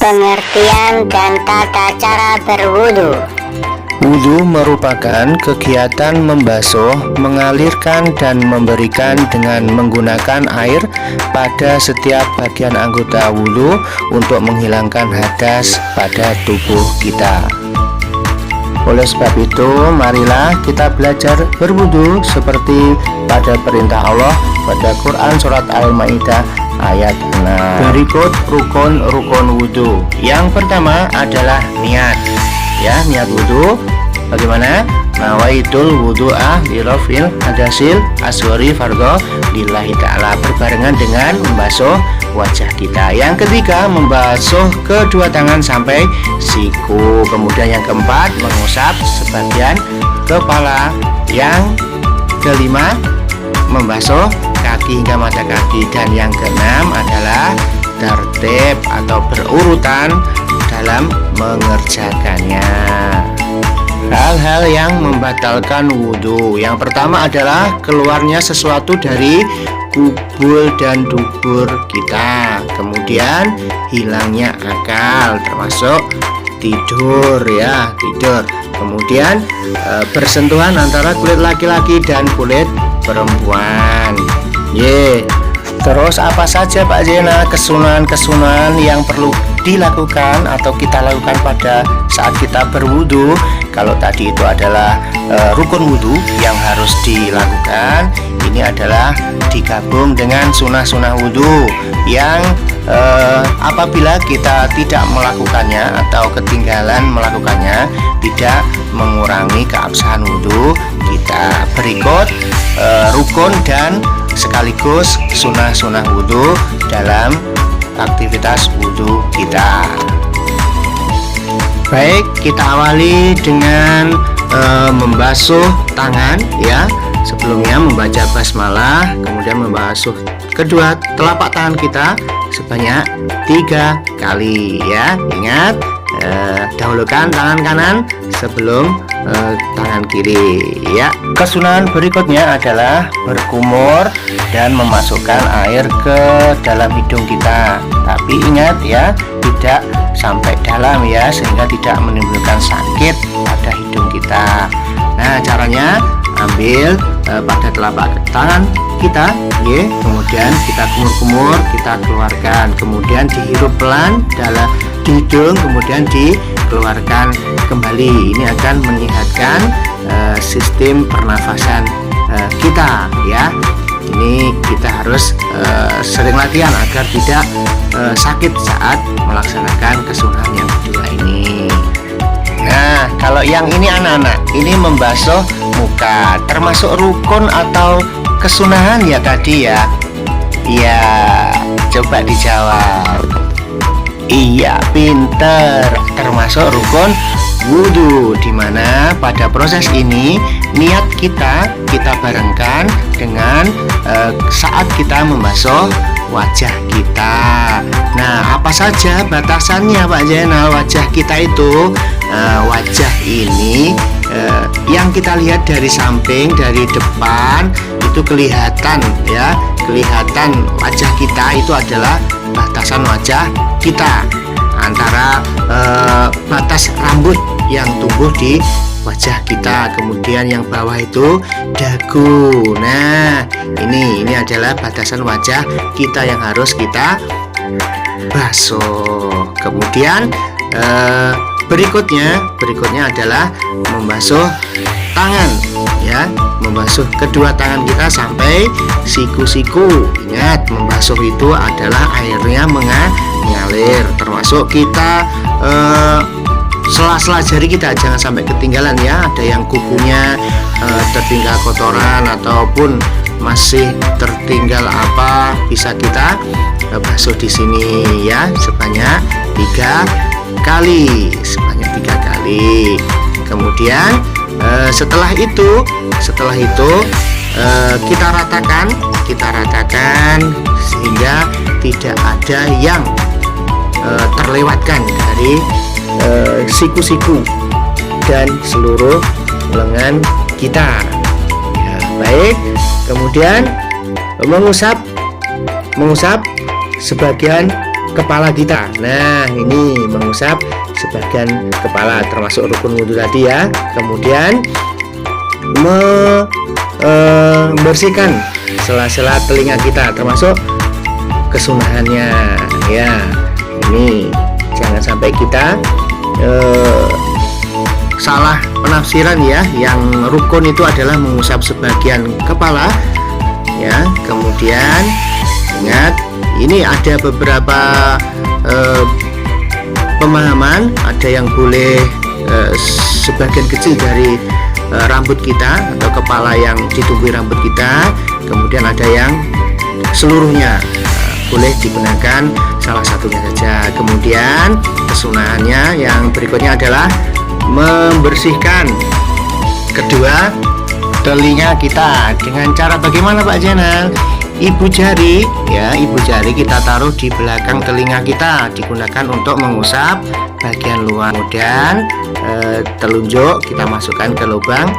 Pengertian dan tata cara berwudu. Wudu merupakan kegiatan membasuh, mengalirkan, dan memberikan dengan menggunakan air pada setiap bagian anggota wudu untuk menghilangkan hadas pada tubuh kita. Oleh sebab itu, marilah kita belajar berwudu seperti pada perintah Allah pada Quran Surat Al-Maidah ayat 6. Berikut rukun wudu. Yang pertama adalah niat. Ya, niat wudu bagaimana? Nawaitul wudu'a lirafil hadasil asghari fardhu lillahi ta'ala, berbarengan dengan membasuh wajah kita. Yang ketiga, membasuh kedua tangan sampai siku. Kemudian yang keempat, mengusap sebagian kepala. Yang kelima, membasuh kaki hingga mata kaki. Dan yang keenam adalah tertib atau berurutan dalam mengerjakannya. Hal-hal yang membatalkan wudhu. Yang pertama adalah keluarnya sesuatu dari kubul dan dubur kita. Kemudian hilangnya akal, termasuk tidur. Kemudian bersentuhan antara kulit laki-laki dan kulit perempuan. Terus apa saja Pak Zena kesunahan-kesunahan yang perlu dilakukan atau kita lakukan pada saat kita berwudu? Kalau tadi itu adalah rukun wudu yang harus dilakukan, ini adalah digabung dengan sunah-sunah wudu yang apabila kita tidak melakukannya atau ketinggalan melakukannya, tidak mengurangi keabsahan wudu kita. Berikut rukun dan sekaligus sunah-sunah wudu dalam aktivitas wudu kita. Baik, kita awali dengan membasuh tangan ya. Sebelumnya membaca basmalah, kemudian membasuh kedua telapak tangan kita sebanyak 3 kali ya. Ingat, dahulukan tangan kanan sebelum tangan kiri ya. Kesunahan berikutnya adalah berkumur dan memasukkan air ke dalam hidung kita. Tapi ingat ya, tidak sampai dalam ya, sehingga tidak menimbulkan sakit pada hidung kita. Nah, caranya ambil pada telapak tangan kita ya, kemudian kita kumur-kumur, kita keluarkan, kemudian dihirup pelan dalam hidung, kemudian dikeluarkan kembali. Ini akan menyehatkan sistem pernafasan kita ya. Ini kita harus sering latihan agar tidak sakit saat melaksanakan kesunahan yang kedua ini. Nah, kalau yang ini anak-anak, ini membasuh muka, termasuk rukun atau kesunahan ya tadi ya? Iya, coba dijawab. Iya, pinter. Termasuk rukun wudu, dimana pada proses ini niat kita barengkan dengan saat kita membasuh wajah kita. Nah, apa saja batasannya Pak Zainal wajah kita itu? Wajah ini yang kita lihat dari samping, dari depan itu kelihatan ya, kelihatan wajah kita itu adalah batasan wajah kita antara batas rambut yang tumbuh di wajah kita. Kemudian yang bawah itu dagu. Nah, ini adalah batasan wajah kita yang harus kita basuh. Kemudian berikutnya adalah membasuh tangan ya, membasuh kedua tangan kita sampai siku-siku. Ingat, membasuh itu adalah airnya mengalir, termasuk kita sela-sela jari kita jangan sampai ketinggalan ya. Ada yang kukunya tertinggal kotoran ataupun masih tertinggal apa, bisa kita basuh di sini ya, sebanyak 3 kali. Kemudian setelah itu kita ratakan sehingga tidak ada yang terlewatkan dari siku-siku dan seluruh lengan kita ya. Baik, kemudian mengusap sebagian kepala kita. Nah, ini mengusap sebagian kepala termasuk rukun wudhu tadi ya. Kemudian membersihkan sela-sela telinga kita termasuk kesunahannya ya. Ini jangan sampai kita salah penafsiran ya. Yang rukun itu adalah mengusap sebagian kepala ya. Kemudian ingat, ini ada beberapa pemahaman. Ada yang boleh sebagian kecil dari rambut kita atau kepala yang ditumbuhi rambut kita. Kemudian ada yang seluruhnya, boleh digunakan salah satunya saja. Kemudian kesunahannya yang berikutnya adalah membersihkan kedua telinga kita dengan cara bagaimana Pak Jenal? Ibu jari ya, ibu jari kita taruh di belakang telinga kita, digunakan untuk mengusap bagian luar. Kemudian telunjuk kita masukkan ke lubang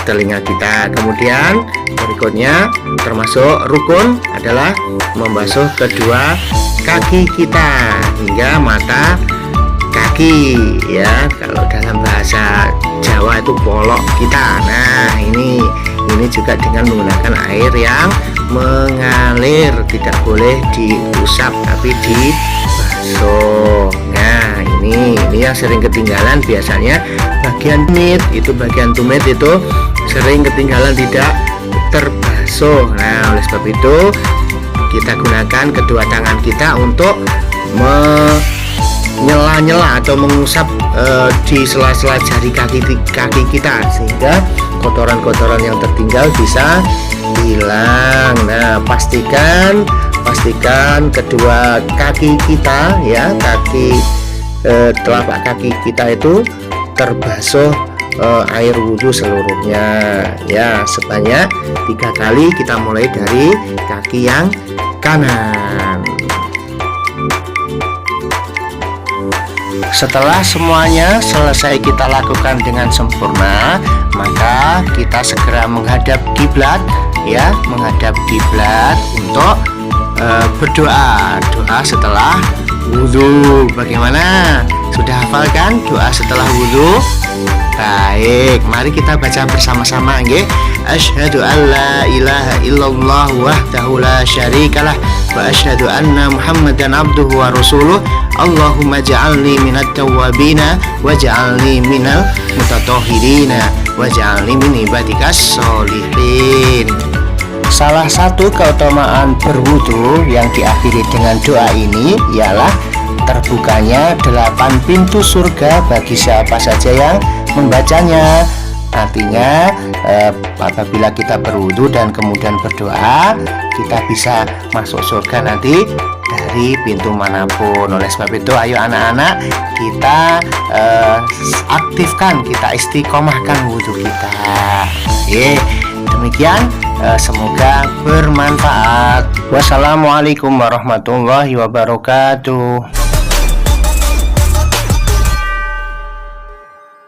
telinga kita. Kemudian berikutnya termasuk rukun adalah membasuh kedua kaki kita hingga mata kaki ya. Kalau dalam bahasa Jawa itu polok kita. Nah, ini juga dengan menggunakan air yang mengalir, tidak boleh diusap tapi dibasuh. Nah, ini yang sering ketinggalan biasanya bagian tumit itu, bagian tumit itu sering ketinggalan tidak terbasuh. Nah, oleh sebab itu kita gunakan kedua tangan kita untuk nyela-nyela atau mengusap di sela-sela jari kaki kita sehingga kotoran-kotoran yang tertinggal bisa hilang. Nah, pastikan kedua kaki kita ya, telapak kaki kita itu terbasuh air wudhu seluruhnya ya, sebanyak 3 kali. Kita mulai dari kaki yang kanan. Setelah semuanya selesai kita lakukan dengan sempurna, maka kita segera menghadap kiblat ya, menghadap kiblat untuk berdoa. Doa setelah wudhu bagaimana? Sudah hafal kan doa setelah wudhu? Baik, mari kita baca bersama-sama nggih. Asyhadu an la ilaha illallah wahdahu la syarikalah wa asyhadu anna Muhammadan abduhu wa rasuluh. Allahumma ja'alni minat tawwabina waj'alni minal mutatahhirina waj'alni min ibadikas sholihin. Salah satu keutamaan berwudu yang diakhiri dengan doa ini ialah terbukanya 8 pintu surga bagi siapa saja yang membacanya. Artinya apabila kita berwudu dan kemudian berdoa, kita bisa masuk surga nanti dari pintu manapun. Oleh sebab itu, ayo anak-anak kita aktifkan, kita istiqomahkan wudu kita. Oke, demikian, semoga bermanfaat. Wassalamualaikum warahmatullahi wabarakatuh.